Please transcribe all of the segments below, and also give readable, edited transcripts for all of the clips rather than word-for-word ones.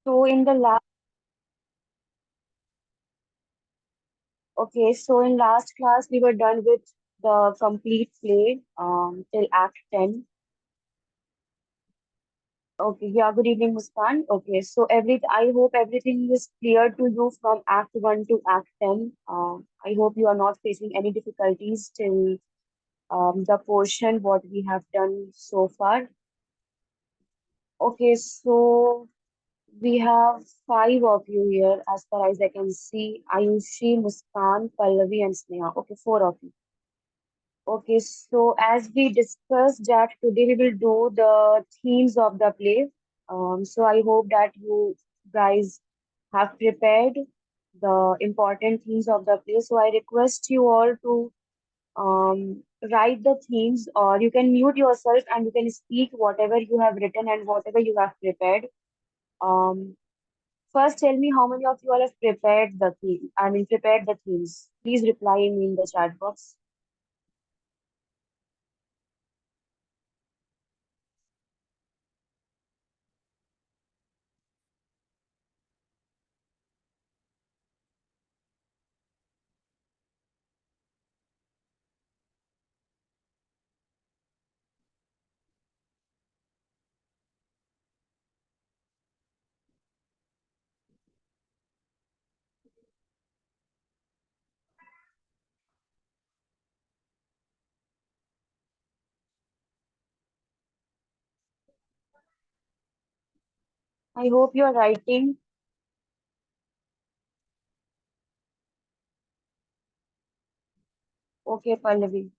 So in the last, okay, so in last class we were done with the complete play till Act 10. Okay, yeah, good evening, Muskan. Okay, so I hope everything is clear to you from Act 1 to Act 10. I hope you are not facing any difficulties till the portion what we have done so far. Okay, so we have five of you here, as far as I can see. Ayushi, Muskan, Pallavi, and Sneha. Okay, four of you. Okay, so as we discussed that today we will do the themes of the play. So I hope that you guys have prepared the important themes of the play. So I request you all to write the themes, or you can mute yourself and you can speak whatever you have written and whatever you have prepared. Um, First, tell me how many of you all have prepared the theme. I mean, prepared the themes. Please reply me in the chat box. I hope you are writing. Okay, Pallavi.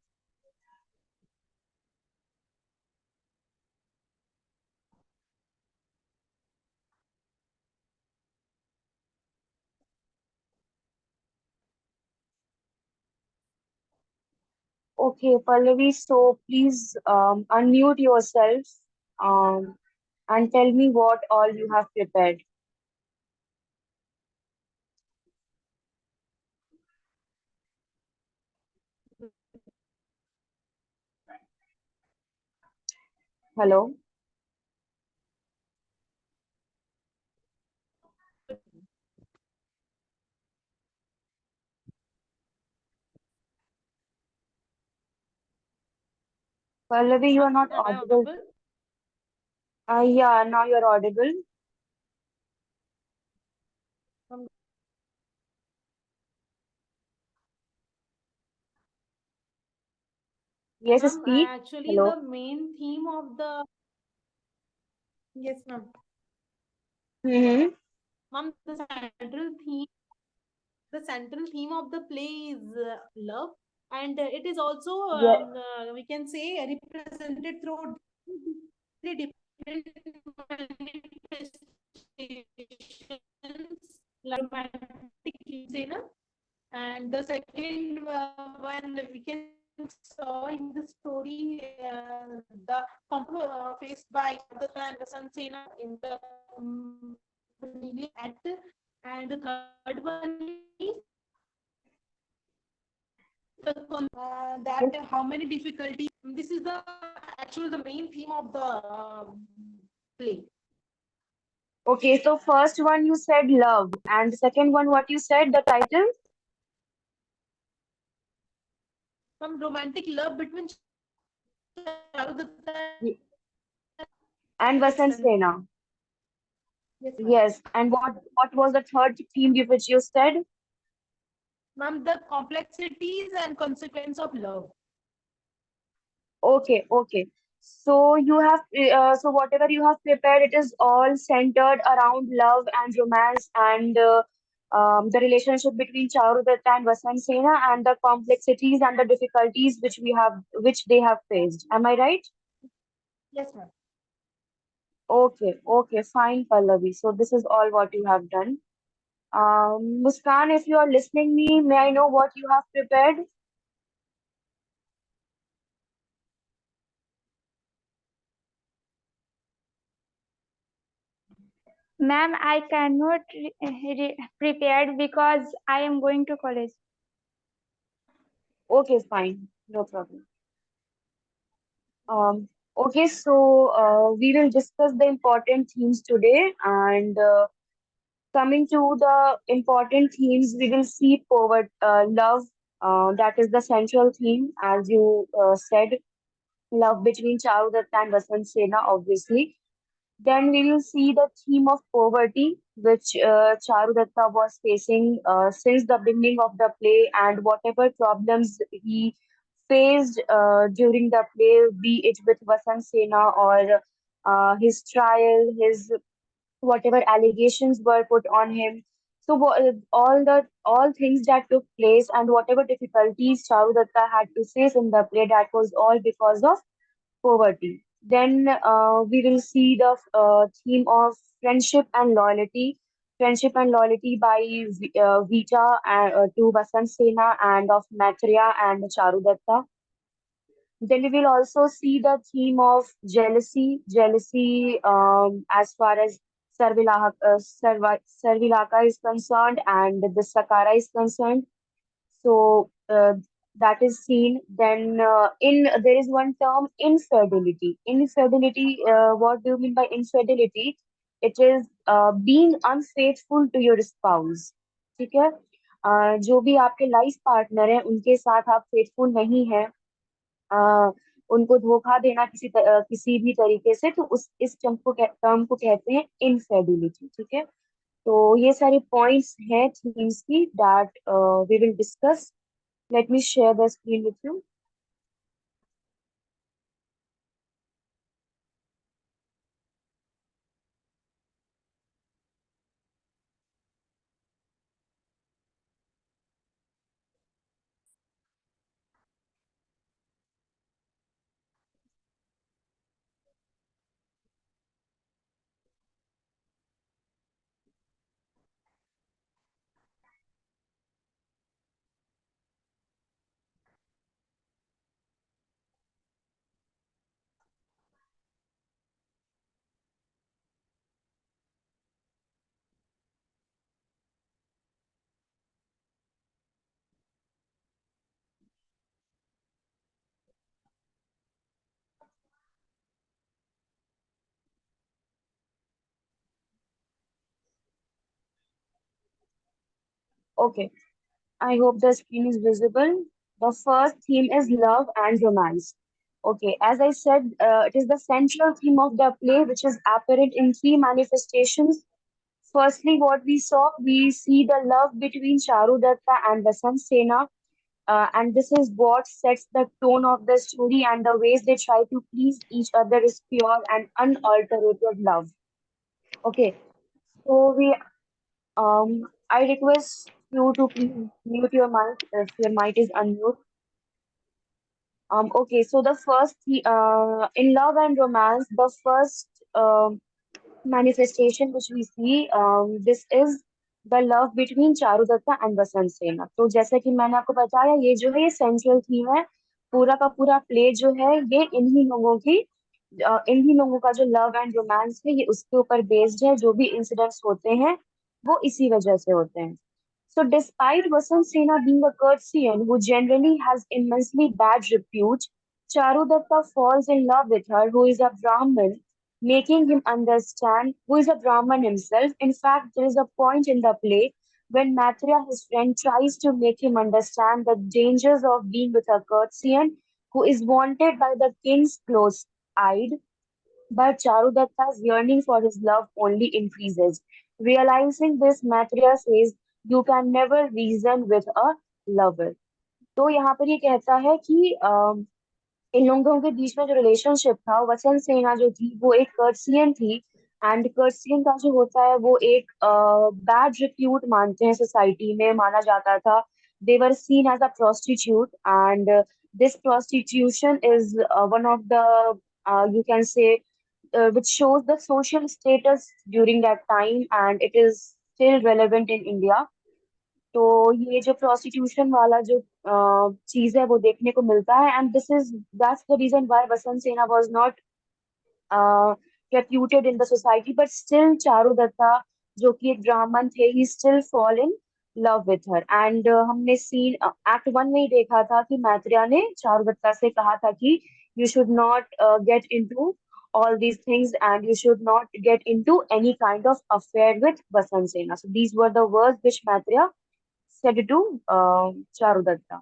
Okay, Pallavi. So please unmute yourself um, and tell me what all you have prepared. Hello, Pallavi. You are Ma'am, not am I audible. audible? Yeah, now you're audible. Ma'am, Yes, ma'am, speak. actually Hello. the main theme of the yes, ma'am. Mm-hmm. Ma'am, the central theme of the play is love, and it is also Yeah. we can say represented through very different manifestations like romantic scene. And the second one we can saw in the story, the conflict faced by Charudatta and Vasantasena in the previous act, and the third one is that Yes. how many difficulties. This is the actually the main theme of the play. Okay, so first one you said love, and the second one what you said, the title? Some romantic love between Charudatta Y- and And Vasantasena. Vasantasena. Yes, ma'am. Yes. And what was the third theme which you said? Ma'am, the complexities and consequence of love. Okay, okay. So you have so whatever you have prepared, it is all centered around love and romance and the relationship between Charudatta and Vasantasena and the complexities and the difficulties which they have faced. Am I right? Yes, ma'am. Okay, okay, fine, Pallavi. So this is all what you have done. Muskan, if you are listening me, may I know what you have prepared? Ma'am, I cannot prepared because I am going to college. Okay, fine, no problem. Okay, so we will discuss the important themes today, and coming to the important themes, we will see love. That is the central theme, as you said, love between Charudatta and Vasantasena, obviously. Then we will see the theme of poverty, which Charudatta was facing since the beginning of the play, and whatever problems he faced during the play, be it with Vasantasena or his trial, his whatever allegations were put on him. So all things that took place and whatever difficulties Charudatta had to face in the play, that was all because of poverty. Then we will see the theme of friendship and loyalty. Friendship and loyalty by Vita to Vasantasena and of Maitreya and Charudatta. Then we will also see the theme of jealousy as far as Sarvilaka is concerned and the Sakara is concerned. So that is seen. Then in there is one term infidelity. Infidelity. What do you mean by infidelity? It is being unfaithful to your spouse. ठीक है? जो भी आपके life partner हैं उनके साथ आप faithful नहीं हैं, अ, उनको धोखा देना किसी भी तरीके से, तो उस इस टर्म को कहते हैं इनफेडिलिटी। ठीक है, तो ये सारे पॉइंट्स हैं थीम्स की that we will discuss. Let me share the screen with you. Okay, I hope the screen is visible. The first theme is love and romance. Okay, as I said, it is the central theme of the play, which is apparent in three manifestations. Firstly, what we see the love between Charudatta and Vasantasena, and this is what sets the tone of the story, and the ways they try to please each other is pure and unalterated love. Okay, so I request you to please mute your mic if your mic is unmute. Okay, so in love and romance, the first manifestation which we see, this is the love between Charudatta and Vasant Sena. तो जैसा कि मैंने आपको बताया, ये जो है ये सेंट्रल थीम है, पूरा का पूरा प्ले जो है ये इन्हीं लोगों का जो लव एंड रोमांस है ये उसके ऊपर बेस्ड है, जो भी इंसिडेंट्स होते हैं वो इसी वजह से होते हैं। So, despite Vasantasena being a courtesan who generally has immensely bad repute, Charudatta falls in love with her, who is a Brahmin, making him understand who is a Brahmin himself. In fact, there is a point in the play when Maitreya, his friend, tries to make him understand the dangers of being with a courtesan who is wanted by the king's close eyed, but Charudatta's yearning for his love only increases. Realizing this, Maitreya says, "You can never reason with a lover." तो यहाँ पर ये कहता है कि इन लोगों के बीच में जो रिलेशनशिप था, वसंत सेना जो थी वो एक कर्सियन थी, एंड कर्सियन का जो होता है वो एक बैड रिप्यूट मानते हैं, सोसाइटी में माना जाता था। They were seen as a prostitute, and this prostitution is one of the you can say which shows the social status during that time, and it is still relevant in India. तो ये जो prostitution वाला जो चीज है वो देखने को मिलता है, and this is that's the reason why Vasantasena was not reputed in the society, but still Charudatta जो कि एक ब्राह्मण थे, he still fall in love with her. And हमने सीन एक्ट वन में ही देखा था कि मैत्रेया ने चारुदत्ता से कहा था कि You should not get into all these things, and you should not get into any kind of affair with Vasantasena. So these were the words which Maitreya said to Charudatta.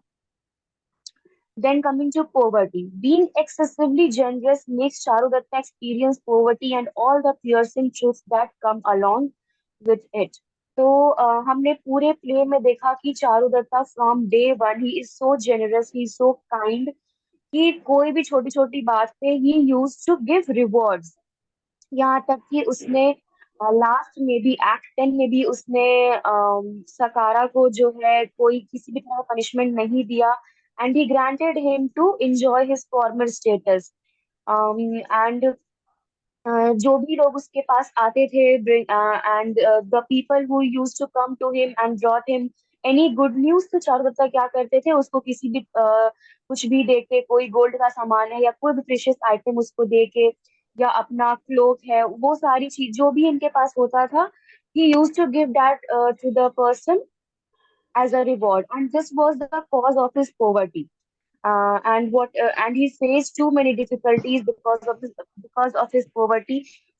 Then coming to poverty. Being excessively generous makes Charudatta experience poverty and all the piercing truths that come along with it. तो हमने पूरे play में देखा कि Charudatta from day one he is so generous, he is so kind कि कोई भी छोटी छोटी बात पे he use to give rewards. यहाँ तक कि उसने लास्ट में भी एक्ट 10 में भी उसने सकारा को जो है कोई किसी भी तरह का पनिशमेंट नहीं दिया, and he granted him to enjoy his former status. And जो भी लोग उसके पास आते थे, and the people who used to come to him and brought him any good news, तो चारुदत्ता क्या करते थे, उसको किसी भी कुछ भी दे के, कोई गोल्ड का सामान है या कोई भी प्रेशियस आइटम उसको दे के, या अपना क्लोक है, वो सारी चीज जो भी इनके पास होता था, he used to give that to the person as a reward, and this was the cause of his poverty. And he faced too many difficulties because of his poverty.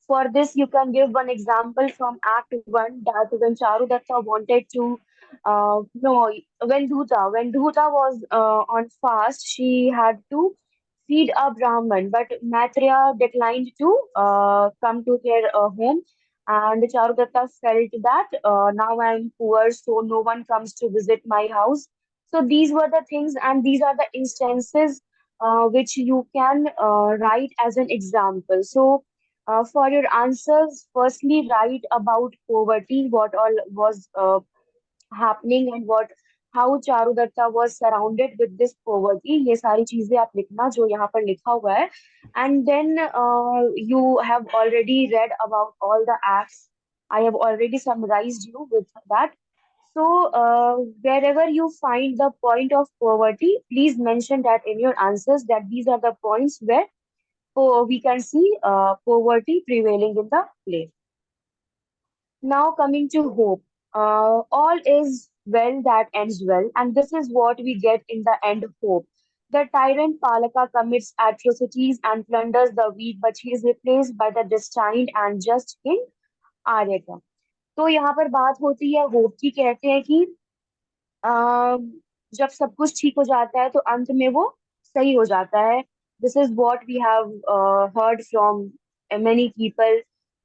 For this, you can give one example from Act One, that when Charudatta wanted to, no, when Dhuta was on fast, she had to feed a Brahmin, but Maitreya declined to come to their home. And Charudatta felt that now I'm poor, so no one comes to visit my house. So these were the things, and these are the instances which you can write as an example. So, for your answers, firstly, write about poverty, what all was happening, and what how Charudatta was surrounded with this poverty. ये सारी चीजें आप लिखना जो यहाँ पर लिखा हुआ है. And then you have already read about all the acts. I have already summarized you with that. So, wherever you find the point of poverty, please mention that in your answers, that these are the points where we can see poverty prevailing in the play. Now, coming to hope. All is well that ends well, and this is what we get in the end hope. The tyrant Palaka commits atrocities and plunders the weak, but he is replaced by the destined and just king Aryaka. तो यहाँ पर बात होती है hope की, कहते हैं कि जब सब कुछ ठीक हो जाता है तो अंत में वो सही हो जाता है। This is what we have heard from many people.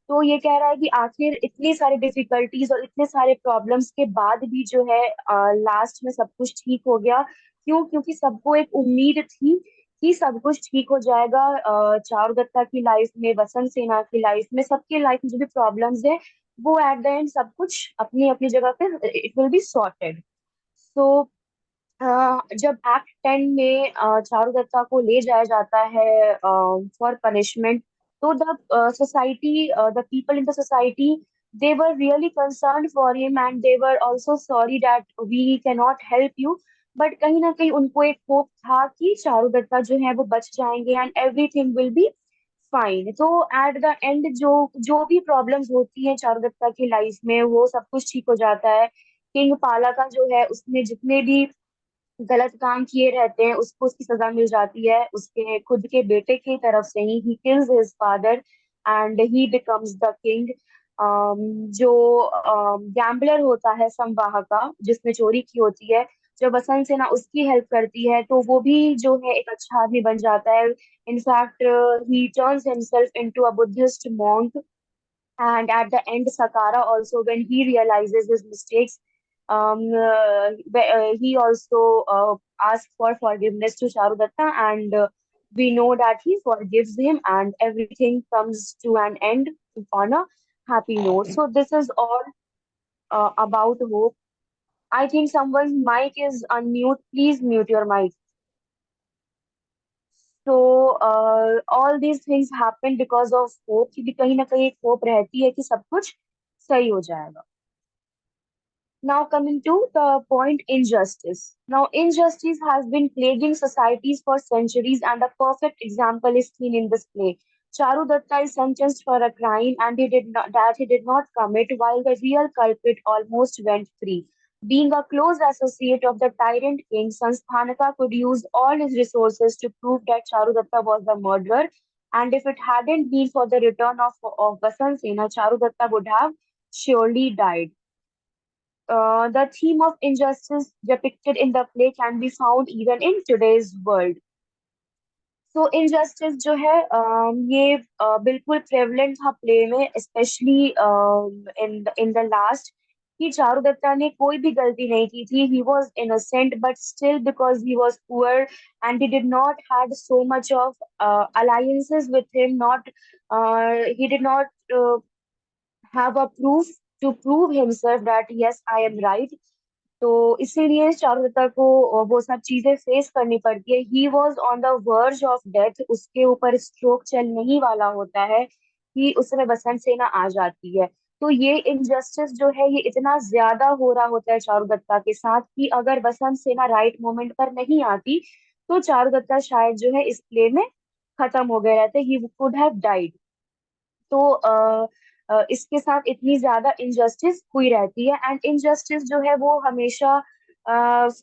तो ये कह रहा है कि आखिर इतनी सारी डिफिकल्टीज और इतने सारे प्रॉब्लम्स के बाद भी जो है लास्ट में सब कुछ ठीक हो गया। क्यों? क्योंकि सबको एक उम्मीद थी कि सब कुछ ठीक हो जाएगा। चारुदत्ता की लाइफ में, वसंत सेना की लाइफ में, सबके लाइफ में जो भी प्रॉब्लम्स है, वो एट द एंड सब कुछ अपनी अपनी जगह पे इट विल बी सॉर्टेड। सो जब एक्ट 10 में चारुदत्ता को ले जाया जाता है फॉर पनिशमेंट, तो the society, the people in the society, they were really concerned for him, and they were also sorry that we cannot help you, but कहीं ना कहीं उनको एक होप था कि चारुदत्ता जो है वो बच जाएंगे and everything will be fine. तो एट द एंड जो जो भी प्रॉब्लम्स होती हैं चारुदत्ता की लाइफ में, वो सब कुछ ठीक हो जाता है। किंग पाला का जो है, उसने जितने भी गलत काम किए रहते हैं उसको उसकी सजा मिल जाती है, उसके खुद के बेटे की तरफ से he kills his father and he becomes the king. जो गैम्बलर होता है संवाह का, जिसने चोरी की होती है, जब वसंत सेना उसकी हेल्प करती है तो वो भी जो है एक अच्छा आदमी बन जाता है। In fact he turns himself into a Buddhist monk, and at the end Sakara also, when he realizes his mistakes, he also asks for forgiveness to Charudatta, and we know that he forgives him and everything comes to an end on a happy note. So this is all about hope. I think someone's mic is unmute. Please mute your mic. So all these things happen because of hope, क्योंकि कहीं ना कहीं एक hope रहती है कि सब कुछ सही हो जाएगा। Now coming to the point, injustice. Now injustice has been plaguing societies for centuries, and a perfect example is seen in this play. Charudatta is sentenced for a crime and he did not commit, while the real culprit almost went free. Being a close associate of the tyrant king, Sansthanaka could use all his resources to prove that Charudatta was the murderer. And if it hadn't been for the return of Vasantasena, Charudatta would have surely died. The theme of injustice depicted in the play can be found even in today's world. So injustice जो है ये बिल्कुल prevalent था play में, specially in the last, कि चारुदत्ता ने कोई भी गलती नहीं की थी. He was innocent but still because he was poor and he did not had so much of alliances with him, not he did not have a proof to prove himself that yes I am right. तो इसीलिए चारुदत्ता को वो सब चीजें face करनी पड़ती है. He was on the verge of death, उसके ऊपर स्ट्रोक चलने ही वाला होता है कि उस समय बसंत सेना आ जाती है. तो ये इनजस्टिस जो है ये इतना ज्यादा हो रहा होता है चारुदत्ता के साथ कि अगर बसंत सेना राइट मोमेंट पर नहीं आती तो चारुदत्ता शायद जो है इस प्ले में खत्म हो गए रहते. He could have died. तो इसके साथ इतनी ज्यादा इनजस्टिस हुई रहती है. एंड इनजस्टिस जो है वो हमेशा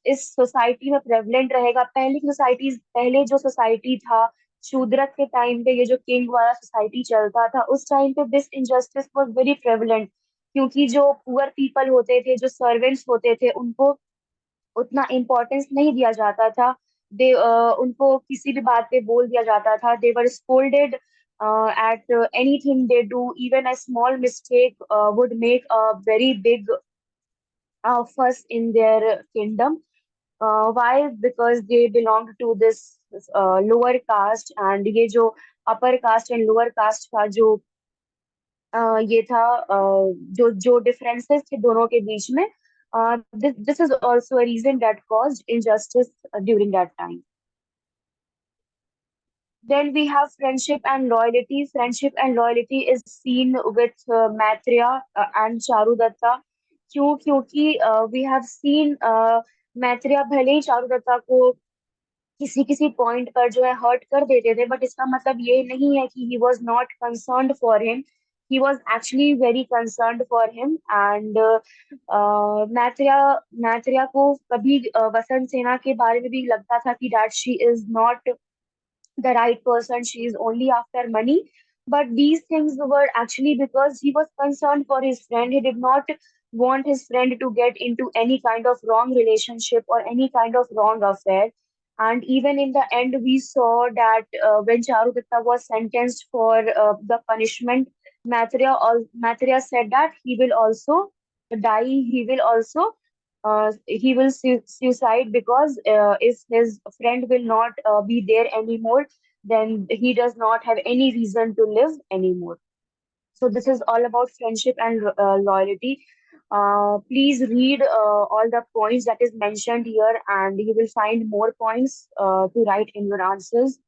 इस सोसाइटी में प्रेवलेंट रहेगा. पहले की सोसाइटीज, पहले जो सोसाइटी था शूद्रक के टाइम पे, ये जो किंग वाला सोसाइटी चलता था उस टाइम पे this injustice was very prevalent. क्योंकि जो पुअर पीपल होते थे, जो सर्वेंट्स होते थे, उनको उतना इम्पोर्टेंस नहीं दिया जाता था. उनको किसी भी बात पे बोल दिया जाता था. They were scolded at anything they do. Even a small mistake would make a very big fuss in their kingdom. Why? Because they belonged to this lower caste. And ये जो upper caste and lower caste का जो ये था, जो जो differences थे दोनों के बीच में, this is also a reason that caused injustice during that time. Then we have friendship and loyalty. Friendship and loyalty is seen with Maitreya and Charudatta. क्यों? क्योंकि we have seen Maitreya भले ही चारुदत्ता को किसी किसी पॉइंट पर जो है hurt कर देते थे, बट इसका मतलब ये नहीं है कि he was not concerned for him. He was actually very concerned for him. And Maitreya Maitreya को कभी वसंत सेना के बारे में भी लगता था कि that she is not the right person, she is only after money. But these things were actually because he was concerned for his friend. He did not want his friend to get into any kind of wrong relationship or any kind of wrong affair. And even in the end we saw that when Charudatta was sentenced for the punishment, Maitreya said that he will also die. He will suicide because if his friend will not be there anymore, then he does not have any reason to live anymore. So this is all about friendship and loyalty. Please read all the points that is mentioned here, and you will find more points to write in your answers.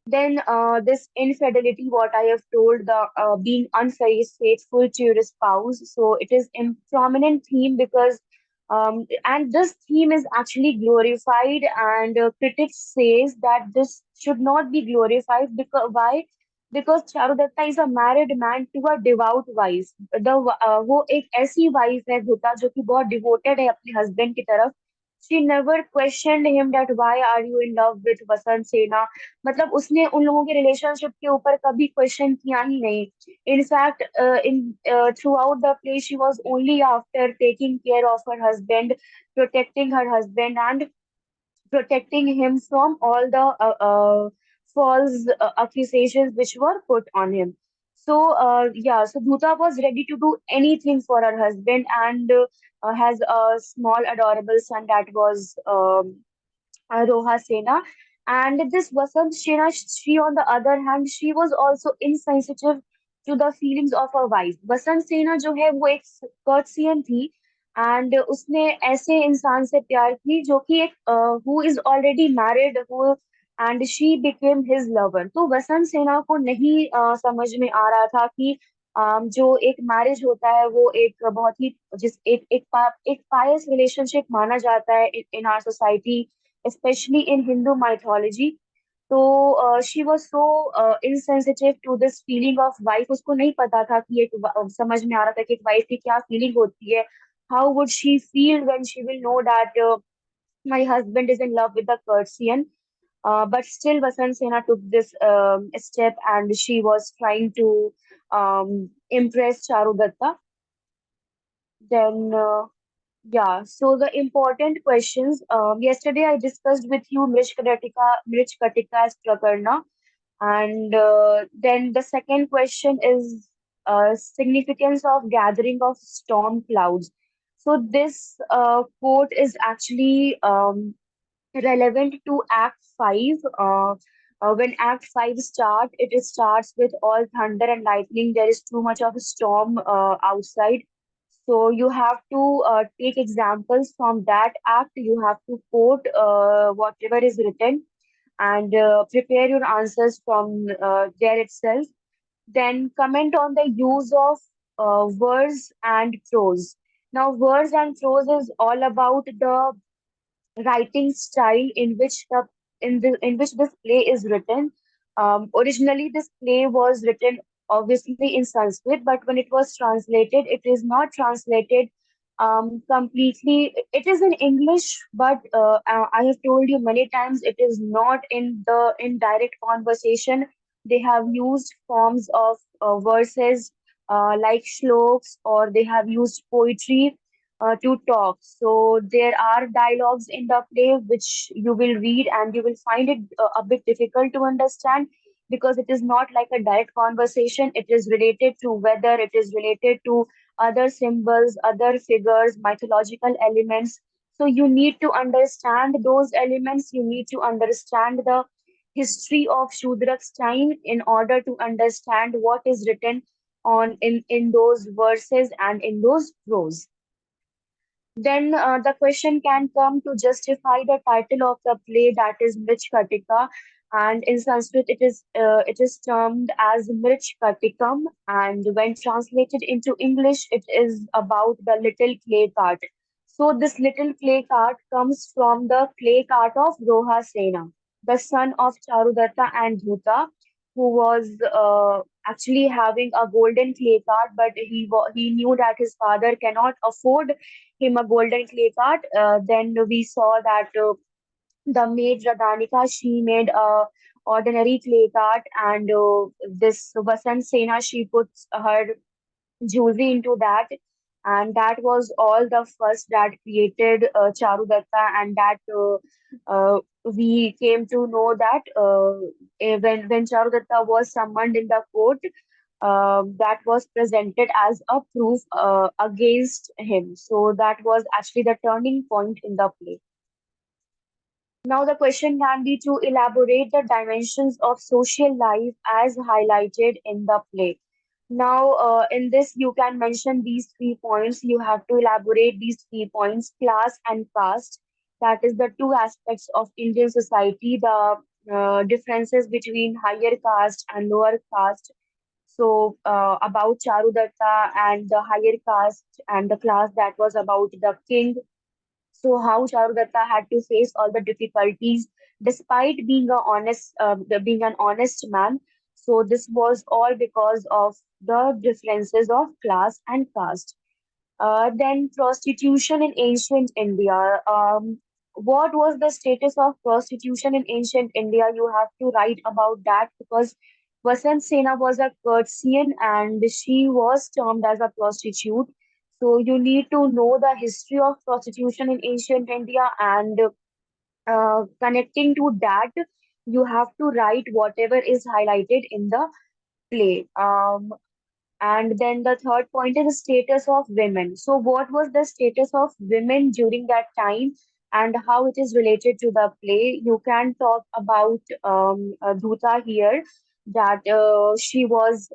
Then this infidelity, what I have told, the being unfaithful to your spouse. So it is a prominent theme because and this theme is actually glorified, and critics says that this should not be glorified. Because why? Because Charudatta is a married man to a devout wife. वो एक ऐसी wife है धुता जो कि बहुत devoted है अपने हस्बैंड की तरफ. She never questioned him that why are you in love with Vasant Sena. मतलब उसने उन लोगों के रिलेशनशिप के ऊपर कभी क्वेश्चन किया ही नहीं. In fact in throughout the play she was only after taking care of her husband, protecting her husband, and protecting him from all the false accusations which were put on him. So yeah, so Bhuta was ready to do anything for her husband, and has a small adorable son that was Roha Sena. And this Vasant Sena, she on the other hand, she was also insensitive to the feelings of her wife. Vasant Sena जो है वो एक courtesan थी, and उसने ऐसे इंसान से प्यार की जो कि एक who is already married, who and she became his lover. तो वसंत सेना को नहीं समझ में आ रहा था कि जो एक मैरिज होता है वो एक बहुत ही जिस एक पायस रिलेशनशिप माना जाता है in our society, especially in Hindu mythology. तो she was so insensitive to this feeling of wife. उसको नहीं पता था कि एक समझ में आ रहा था कि एक वाइफ की क्या फीलिंग होती है. How would she feel when she will know that my husband is in love with the courtesan? But still, Vasantasena took this step, and she was trying to impress Charudatta. Then, yeah, so the important questions. Yesterday, I discussed with you Mrichchhakatika's Prakarna, and then the second question is significance of gathering of storm clouds. So this quote is actually relevant to Act 5. When Act 5 it starts with all thunder and lightning. There is too much of a storm outside. So you have to take examples from that act. You have to quote whatever is written and prepare your answers from there itself. Then comment on the use of verse and prose. Now, verse and prose is all about the writing style in which this play is written. Originally, this play was written obviously in Sanskrit, but when it was translated, it is not translated completely. It is in English, but I have told you many times it is not in the in direct conversation. They have used forms of verses like shloks, or they have used poetry to talk. So there are dialogues in the play which you will read and you will find it a bit difficult to understand because it is not like a direct conversation. It is related to weather, it is related to other symbols, other figures, mythological elements. So you need to understand those elements. You need to understand the history of Shudrak's time in order to understand what is written on in those verses and in those prose. Then the question can come to justify the title of the play, that is Mrichchhakatika, and in Sanskrit it is termed as Mrichchhakatikam, and when translated into English, it is about the little clay cart. So this little clay cart comes from the clay cart of Rohasena, the son of Charudatta and Dhuta, who was actually having a golden clay cart, but he knew that his father cannot afford him a golden clay cart. Then we saw that the maid Radhanika, she made a ordinary clay cart, and this Vasantasena, she puts her jewelry into that, and that was all the fuss that created Charudatta, and that we came to know that when Charudatta was summoned in the court, that was presented as a proof against him. So that was actually the turning point in the play. Now, the question can be to elaborate the dimensions of social life as highlighted in the play. Now, in this, you can mention these 3 points. You have to elaborate these 3 points: class and caste. That is the two aspects of Indian society, the differences between higher caste and lower caste. So, about Charudatta and the higher caste and the class, that was about the king. So how Charudatta had to face all the difficulties despite being an honest man. So this was all because of the differences of class and caste. Then prostitution in ancient India. What was the status of prostitution in ancient India? You have to write about that because Vasantasena was a courtesan and she was termed as a prostitute. So you need to know the history of prostitution in ancient India, and connecting to that, you have to write whatever is highlighted in the play. And then the third point is the status of women. So, what was the status of women during that time and how it is related to the play? You can talk about Dhuta here, that she was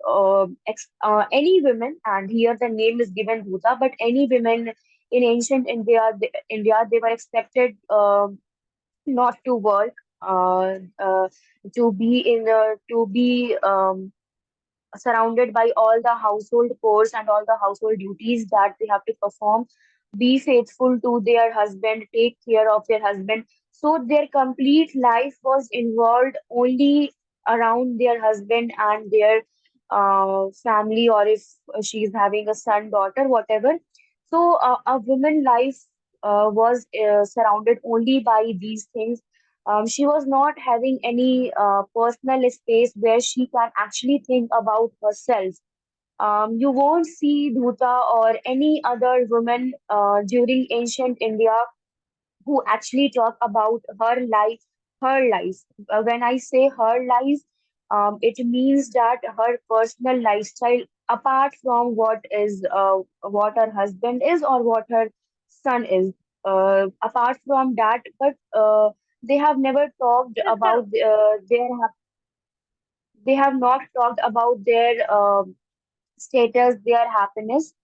any women, and here the name is given Dhuta, but any women in ancient India, they were expected not to work, to be to be surrounded by all the household chores and all the household duties that they have to perform, be faithful to their husband, take care of their husband. So their complete life was involved only around their husband and their family, or if she is having a son, daughter, whatever. So a woman life was surrounded only by these things. She was not having any personal space where she can actually think about herself. You won't see Dhuta or any other woman during ancient India who actually talk about her life, her life. When I say her life, it means that her personal lifestyle, apart from what her husband is or what her son is. Apart from that, but they have never talked about they have not talked about their status, their happiness,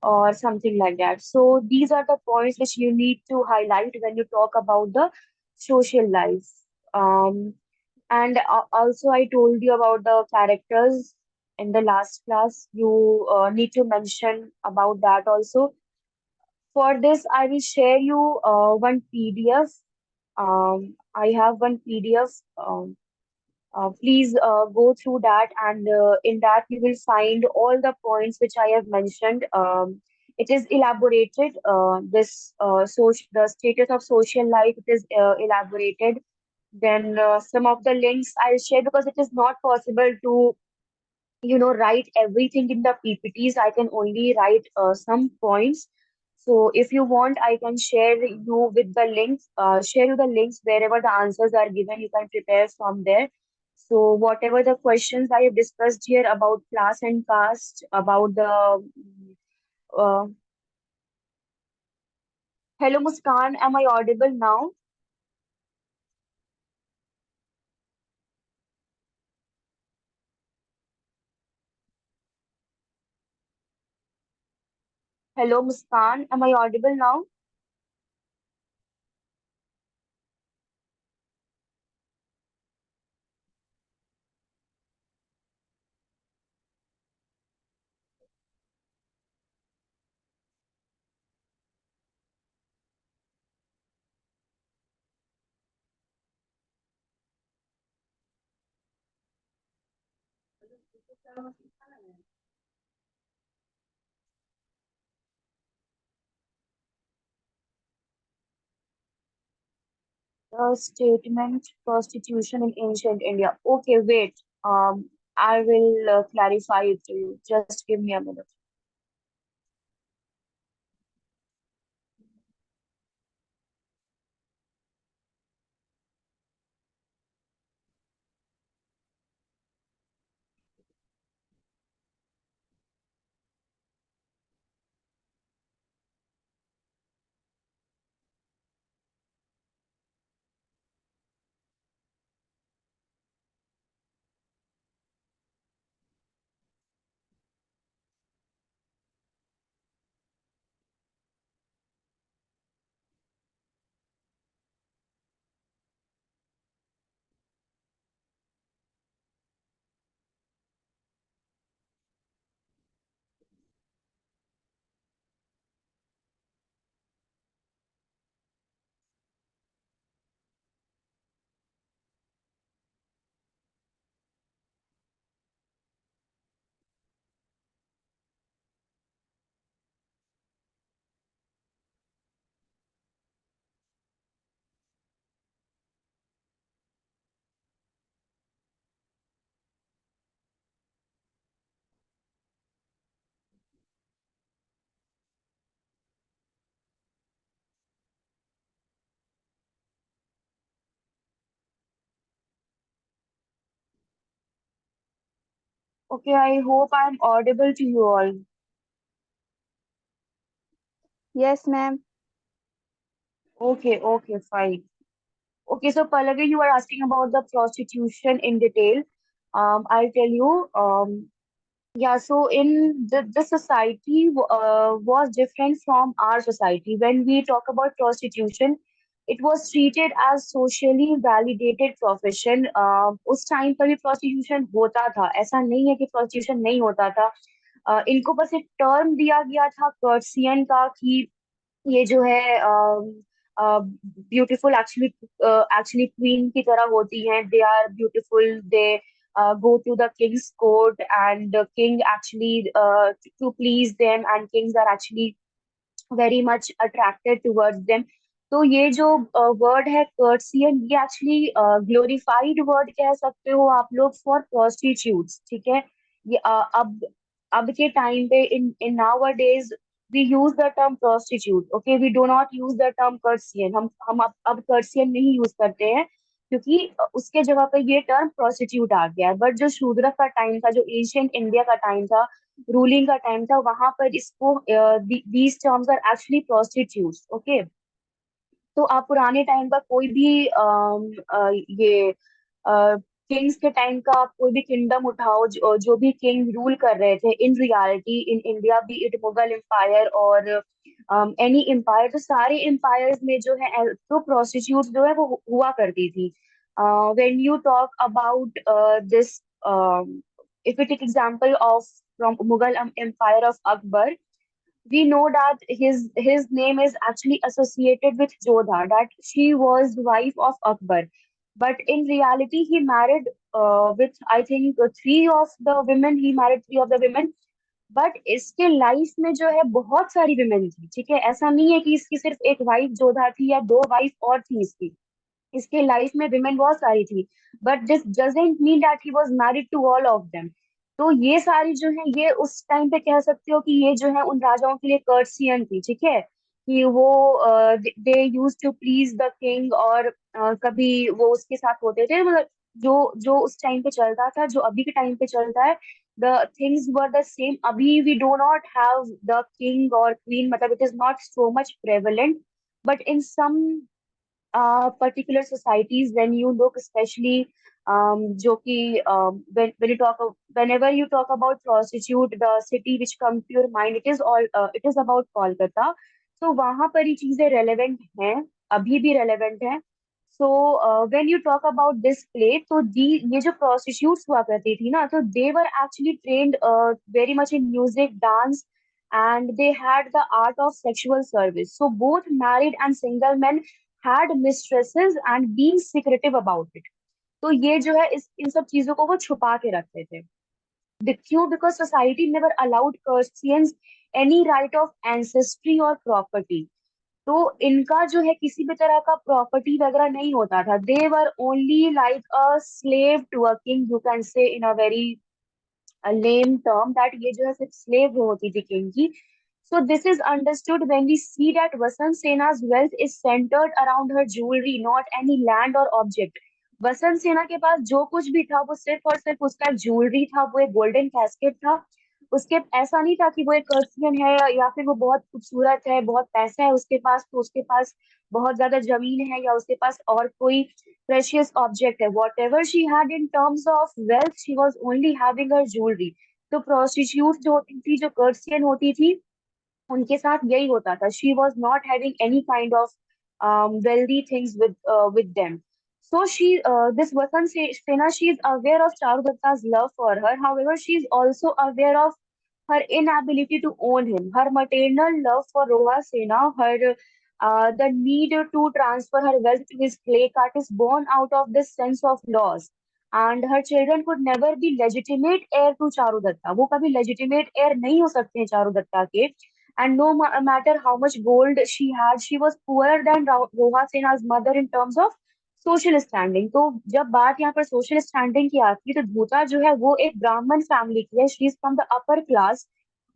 or something like that. So these are the points which you need to highlight when you talk about the social life. And also, I told you about the characters in the last class. You need to mention about that also. For this, I will share you one PDF. I have one PDF. Please go through that, and in that you will find all the points which I have mentioned. It is elaborated. The status of social life, it is elaborated. Then some of the links I'll share because it is not possible to write everything in the PPTs. I can only write some points. So if you want, I can share you the links wherever the answers are given. You can prepare from there. So whatever the questions I have discussed here about class and caste, about the uh, hello Muskan, am I audible now? Hello Muskan, am I audible now? The statement prostitution in ancient India. Okay, wait. I will clarify it to you. Just give me a minute. Okay, I hope I'm audible to you all. Yes, ma'am. Okay, fine. Okay, so Pallavi, you are asking about the prostitution in detail. I'll tell you. Yeah, so in the society was different from our society. When we talk about prostitution, it was treated as socially validated profession. उस time पर भी prostitution होता था, ऐसा नहीं है कि prostitution नहीं होता था. इनको बस एक टर्म दिया गया था courtesan का कि ये जो है ब्यूटीफुल एक्चुअली क्वीन की तरह होती हैं. They are beautiful. They go to the king's court, and the king actually to please them, and kings are actually very much attracted towards them. तो ये जो वर्ड है कर्सियन, ये एक्चुअली ग्लोरीफाइड वर्ड कह सकते हो आप लोग फॉर प्रोस्टिट्यूट्स, ठीक है। ये अब के टाइम पे in nowadays we use the term prostitute, okay, we do not use the term courtesan. हम अब कर्सियन नहीं यूज करते हैं, क्योंकि उसके जगह पे ये टर्म प्रोस्टिट्यूट आ गया है। बट जो शूद्र का टाइम था, जो एशियंट इंडिया का टाइम था, रूलिंग का टाइम था, वहां पर इसको these terms are actually prostitutes, okay. तो आप पुराने टाइम का कोई भी ये किंग्स के टाइम का आप कोई भी किंगडम उठाओ, जो भी किंग रूल कर रहे थे in reality in India, be it Mughal empire और एनी एम्पायर, तो सारे एम्पायर्स में जो है तो प्रोस्टिट्यूट जो है वो हुआ करती थी। When you talk about this, if we take example of from Mughal Empire of Akbar, we know that his name is actually associated with Jodha, that she was wife of Akbar. But in reality, he married with, I think, three of the women. He married three of the women. But इसके life में जो है बहुत सारी women थी, ठीक है। ऐसा नहीं है कि इसकी सिर्फ एक वाइफ जोधा थी या दो वाइफ और थी इसकी। इसके लाइफ में विमेन बहुत सारी थी, but this doesn't mean that he was married to all of them. तो ये सारी जो है, ये उस टाइम पे कह सकते हो कि ये जो है उन राजाओं के लिए कर्सियन थी, ठीक है। कि वो they use to please the king, और कभी वो उसके साथ होते थे, मतलब जो जो उस टाइम पे चलता था, जो अभी के टाइम पे चलता है, the things were the same. अभी we do not have the king और क्वीन, मतलब it is not so much prevalent, but in some particular societies, when you look especially, जो कि when you talk whenever you talk about prostitute, the city which comes to your mind, it is about Kolkata। so वहां पर ये चीजें relevant हैं, अभी भी relevant हैं। so when you talk about this play, तो दी ये जो prostitutes हुआ करती थी ना, तो they were actually trained very much in music, dance, and they had the art of sexual service। so both married and single men had mistresses and being secretive about it। तो ये जो है इस इन सब चीजों को वो छुपा के रखते थे। क्यों? Because society never allowed courtesans any right of ancestry और प्रॉपर्टी। तो इनका जो है किसी भी तरह का प्रॉपर्टी वगैरह नहीं होता था। They were only like a slave to a king, you can say in a very lame term, that ये जो है सिर्फ स्लेव होती थी किंग की। So this is understood when we see that Vasantasena's wealth is centered around her jewelry, not any land or object। वसंत सेना के पास जो कुछ भी था वो सिर्फ और सिर्फ उसका ज्वेलरी था, वो एक गोल्डन कैस्केट था। उसके ऐसा नहीं था कि वो एक पर्सन है या फिर वो बहुत खूबसूरत है, बहुत पैसा है उसके पास, तो उसके पास बहुत ज्यादा जमीन है, या उसके पास और कोई प्रेशियस ऑब्जेक्ट है। Whatever she had in terms of wealth, she was only having her jewellery. तो प्रोस्टिट्यूट जो होती थी, जो कर्सियन होती थी, उनके साथ यही होता था। She was not having any kind of wealthy things with them। So this Vasant Sena, she is aware of Charudatta's love for her. However, she is also aware of her inability to own him, her maternal love for Roha Sena, her the need to transfer her wealth to his clay cart is born out of this sense of loss। And her children could never be legitimate heir to Charudatta। वो कभी legitimate heir नहीं हो सकते हैं चारुदत्ता के। And no matter how much gold she had, she was poorer than Roha Sena's mother in terms of social standing. तो जब बात यहाँ पर सोशल स्टैंडिंग की आती है, तो धूता जो है वो एक ब्राह्मण फैमिली की है, she is from the upper class.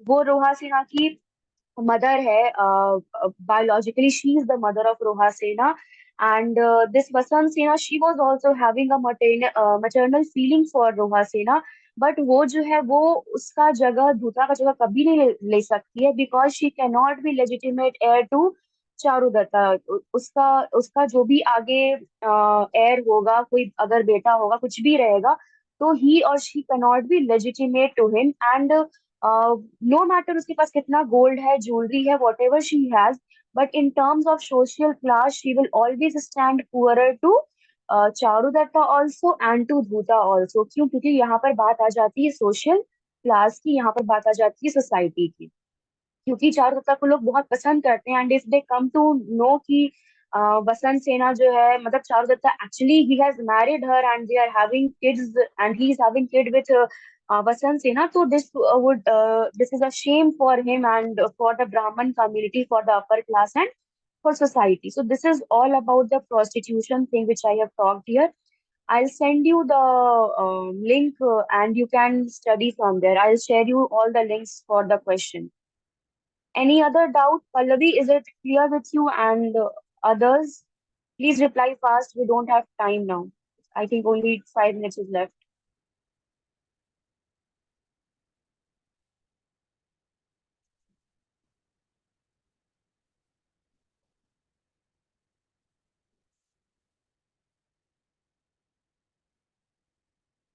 वो रोहा सिन्हा की mother hai, biologically she is the mother of Roha Sena। And this Vasant Sena, she was also having a maternal feeling for Roha Sena। But वो जो है वो उसका जगह, दूसरा का जगह कभी नहीं ले सकती है, because she can not be legitimate heir to Charudatta. उसका उसका जो भी आगे हेयर होगा, कोई अगर बेटा होगा, कुछ भी रहेगा, तो ही और she can not be legitimate to him. And no matter उसके पास कितना गोल्ड है, ज्वेलरी है, whatever she has, but in terms of social class she will always stand poorer to Charudatta also and to Dhoota also. क्यों? क्योंकि यहाँ पर बात आ जाती है सोशल क्लास की, यहाँ पर बात आ जाती है सोसाइटी की। क्योंकि चारुदत्ता को लोग बहुत पसंद करते हैं, and if they come to know कि वसंत सेना जो है, मतलब Charudatta actually he has married her and they are having kids, and he is having kid with Vasantasena. So this is a shame for him and for the Brahmin community, for the upper class and for society. So this is all about the prostitution thing which I have talked here. I'll send you the link and you can study from there. I'll share you all the links for the question. Any other doubt, Pallavi? Is it clear with you and others? Please reply fast. We don't have time now. I think only 5 minutes is left.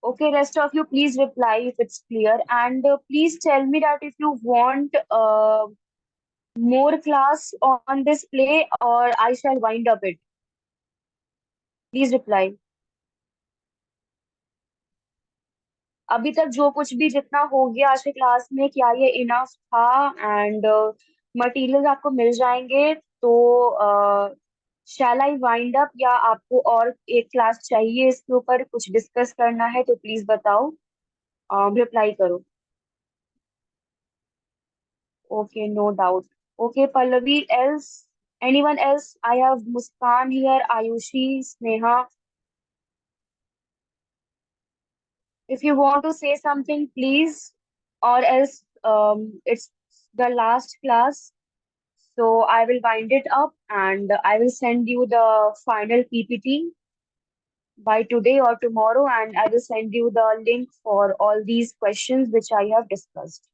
Okay, rest of you, please reply if it's clear. And please tell me that if you want more class on this play or I shall wind up it. Please reply. अभी तक जो कुछ भी जितना हो गया आज के क्लास में क्या ये इनफ था एंड मटेरियल्स आपको मिल जाएंगे तो शैल आई वाइंड अप या आपको और एक क्लास चाहिए इसके ऊपर कुछ डिस्कस करना है तो प्लीज बताओ रिप्लाई करो okay no doubt okay Pallavi else anyone else I have Muskan here Aayushi Sneha if you want to say something please or else it's the last class. So I will wind it up and I will send you the final PPT by today or tomorrow, and I will send you the link for all these questions which I have discussed.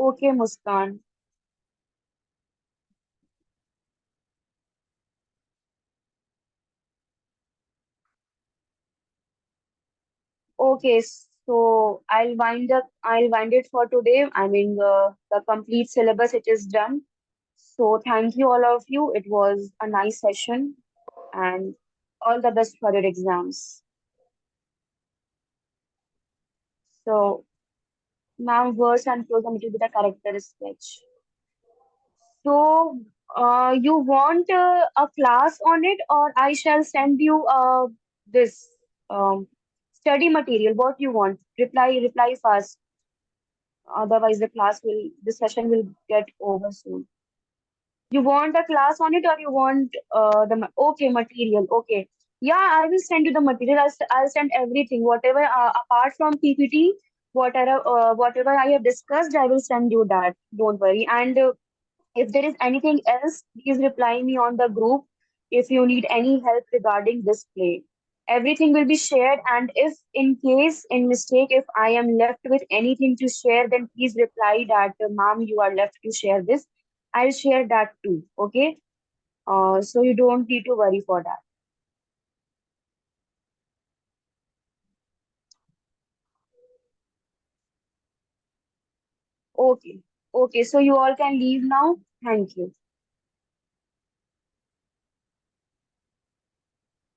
Okay, Muskan. Okay, so I'll wind it for today. I mean, the complete syllabus, it is done. So thank you all of you. It was a nice session and all the best for your exams. So, ma'am, verse and prose a little bit a character sketch. So, you want a class on it, or I shall send you this study material. What you want? Reply fast. Otherwise, the session will get over soon. You want a class on it, or you want okay material? Okay, yeah, I will send you the material. I'll send everything, whatever apart from PPT, whatever I have discussed, I will send you that. Don't worry. And if there is anything else, please reply me on the group if you need any help regarding this play. Everything will be shared, and if in case, in mistake, if I am left with anything to share, then please reply that, ma'am, you are left to share this. I'll share that too. Okay. So you don't need to worry for that. Okay. Okay. So you all can leave now. Thank you.